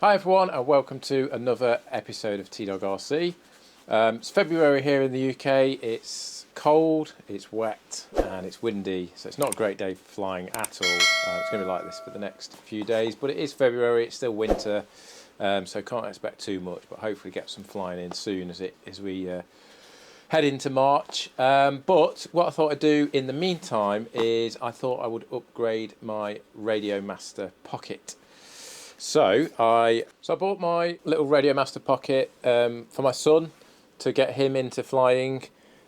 Hi everyone and welcome to another episode of T-Dog RC. It's February here in the UK, it's cold, it's wet and it's windy, so it's not a great day for flying at all. It's going to be like this for the next few days, but it is February, it's still winter, so can't expect too much, but hopefully get some flying in soon as we head into March. But what I thought I'd do in the meantime is I thought I would upgrade my Radiomaster Pocket. So I bought my little Radiomaster Pocket for my son to get him into flying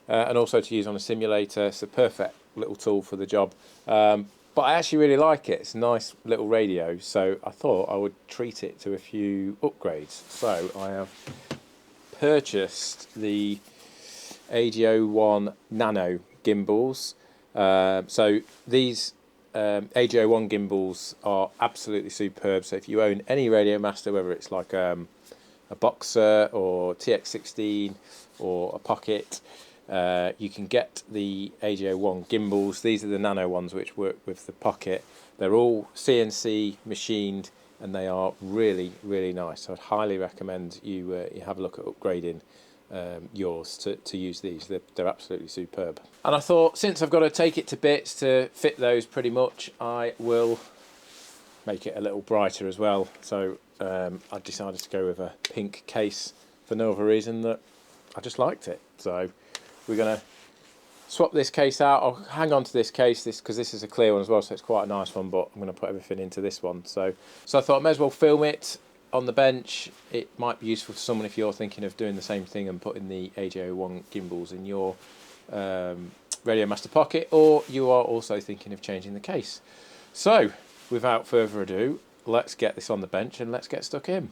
and also to use on a simulator. It's a perfect little tool for the job. But I actually really like it. It's a nice little radio, so I thought I would treat it to a few upgrades. So I have purchased the AG01 Nano Gimbals. So these AG01 gimbals are absolutely superb. So if you own any Radiomaster, whether it's like a Boxer or TX16 or a Pocket, you can get the AG01 gimbals. These are the nano ones which work with the Pocket. They're all CNC machined and they are really, really nice. So I'd highly recommend you have a look at upgrading yours to use these. They're absolutely superb. And I thought, since I've got to take it to bits to fit those pretty much, I will make it a little brighter as well. So I decided to go with a pink case for no other reason that I just liked it. So we're going to swap this case out. I'll hang on to this case because this is a clear one as well, so it's quite a nice one, but I'm going to put everything into this one. So I thought I may as well film it on the bench. It might be useful to someone if you're thinking of doing the same thing and putting the AG01 gimbals in your Radiomaster Pocket, or you are also thinking of changing the case. So without further ado, let's get this on the bench and let's get stuck in.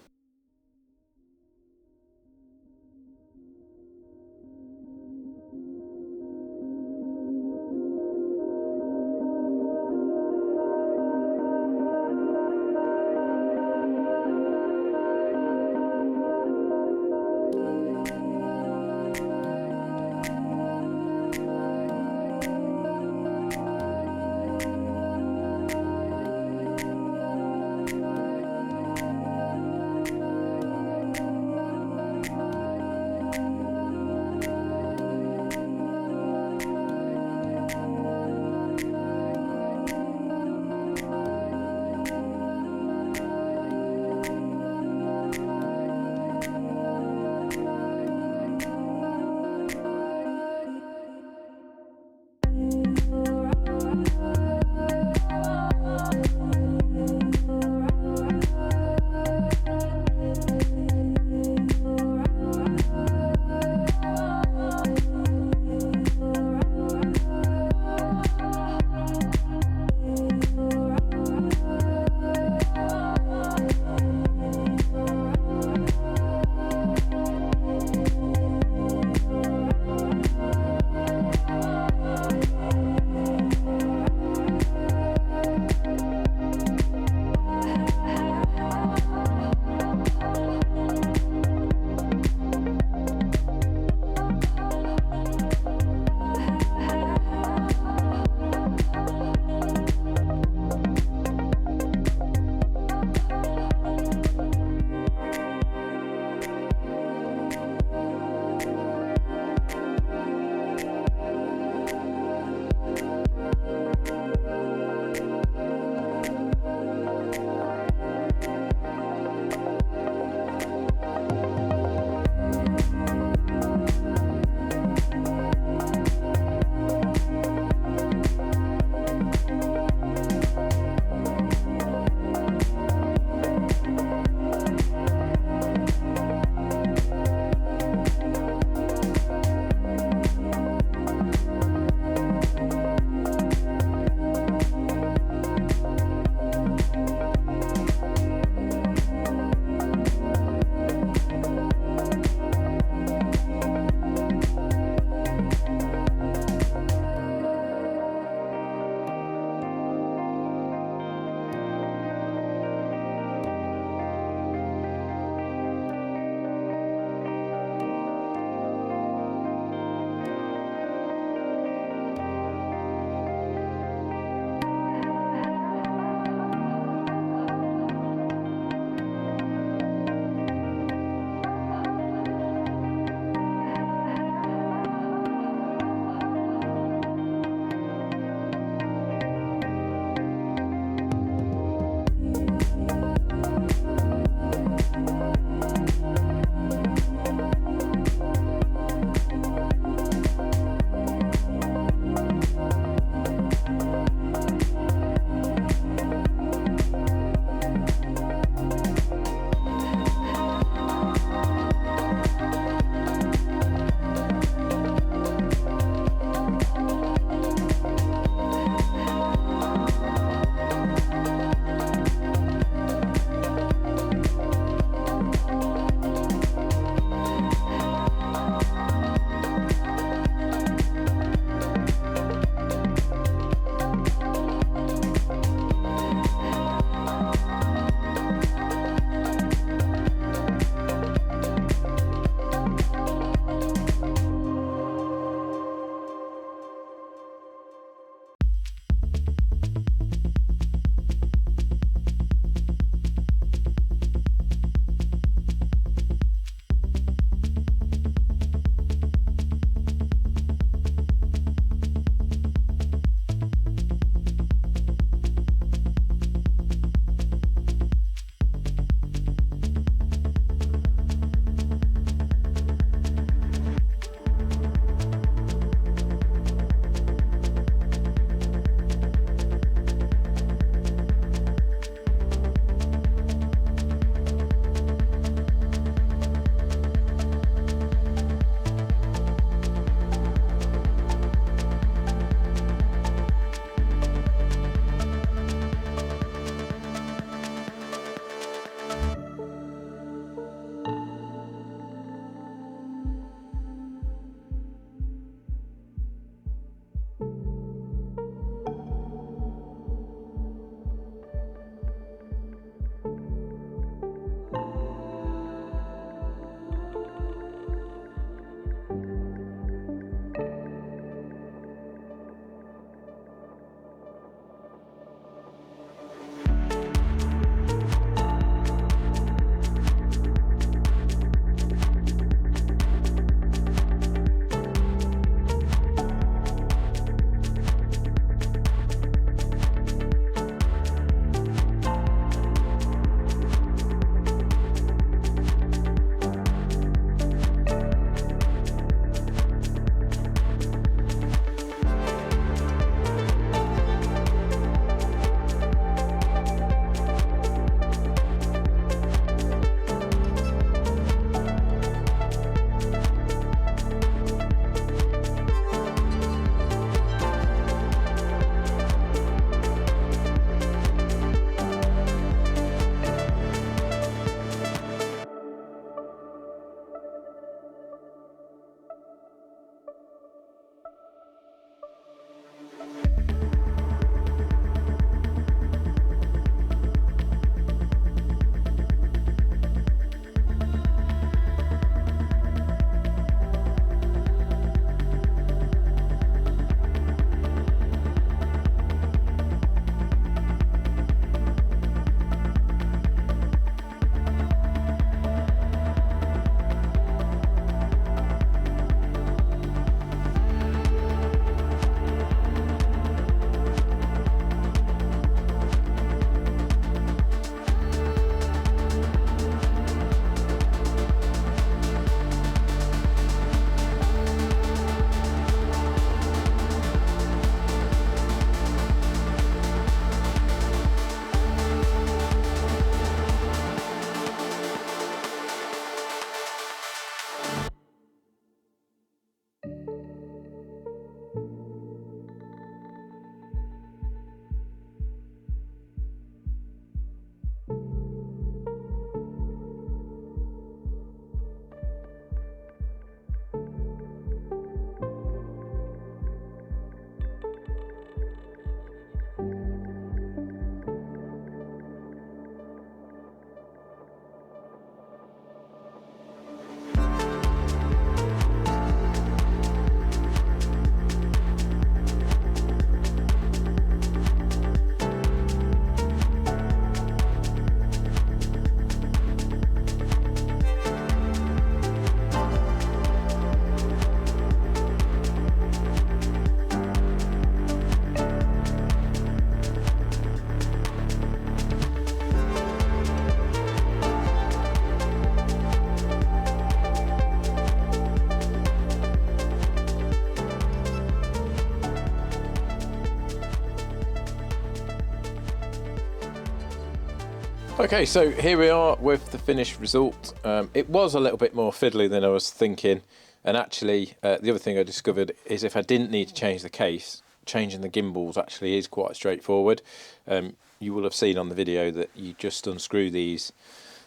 Okay, so here we are with the finished result. It was a little bit more fiddly than I was thinking, and actually the other thing I discovered is if I didn't need to change the case, changing the gimbals actually is quite straightforward. You will have seen on the video that you just unscrew these,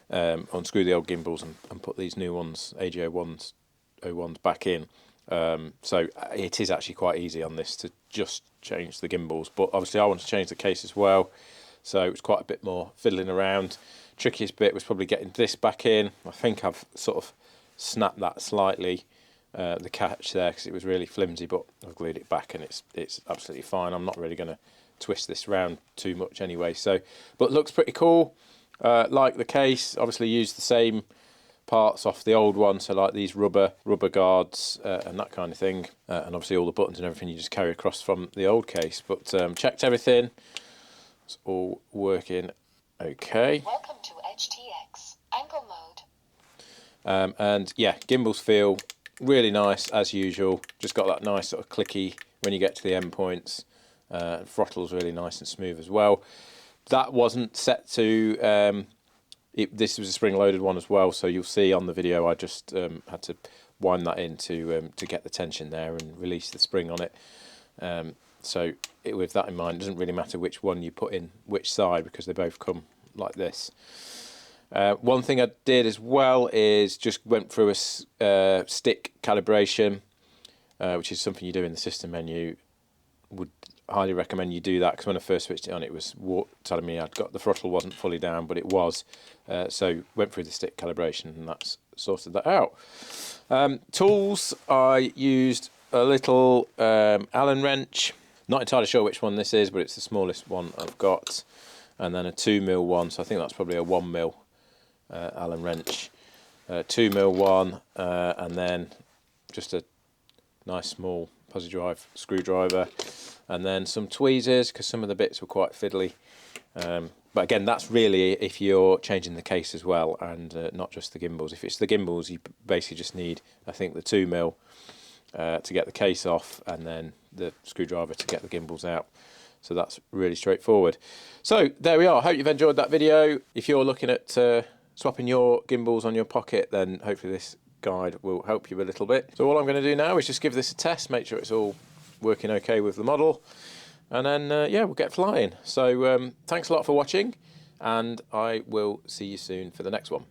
unscrew the old gimbals and put these new ones, AG01s back in. So it is actually quite easy on this to just change the gimbals, but obviously I want to change the case as well. So it was quite a bit more fiddling around. Trickiest bit was probably getting this back in. I think I've sort of snapped that slightly, the catch there, because it was really flimsy, but I've glued it back and it's absolutely fine. I'm not really going to twist this round too much anyway. So, but it looks pretty cool. Like the case, obviously used the same parts off the old one, so like these rubber guards and that kind of thing, and obviously all the buttons and everything you just carry across from the old case. But checked everything. It's all working okay. Welcome to HTX angle mode. And yeah, gimbals feel really nice as usual. Just got that nice sort of clicky when you get to the end points. Throttle's really nice and smooth as well. That wasn't set to. This was a spring-loaded one as well, so you'll see on the video I just had to wind that in to get the tension there and release the spring on it. So with that in mind, it doesn't really matter which one you put in which side because they both come like this. One thing I did as well is just went through a stick calibration, which is something you do in the system menu. Would highly recommend you do that, because when I first switched it on, it was telling me the throttle wasn't fully down, but it was. So went through the stick calibration and that's sorted that out. Tools, I used a little Allen wrench. Not entirely sure which one this is, but it's the smallest one I've got. And then a 2mm one, so I think that's probably a 1mm Allen wrench. 2mm one, and then just a nice small posi-drive screwdriver. And then some tweezers, because some of the bits were quite fiddly. But again, that's really if you're changing the case as well, and not just the gimbals. If it's the gimbals, you basically just need, I think, the 2mm to get the case off, and then the screwdriver to get the gimbals out. So that's really straightforward. So there we are. I hope you've enjoyed that video. If you're looking at swapping your gimbals on your Pocket, then hopefully this guide will help you a little bit. So all I'm going to do now is just give this a test, make sure it's all working okay with the model, and then yeah, we'll get flying. So thanks a lot for watching, and I will see you soon for the next one.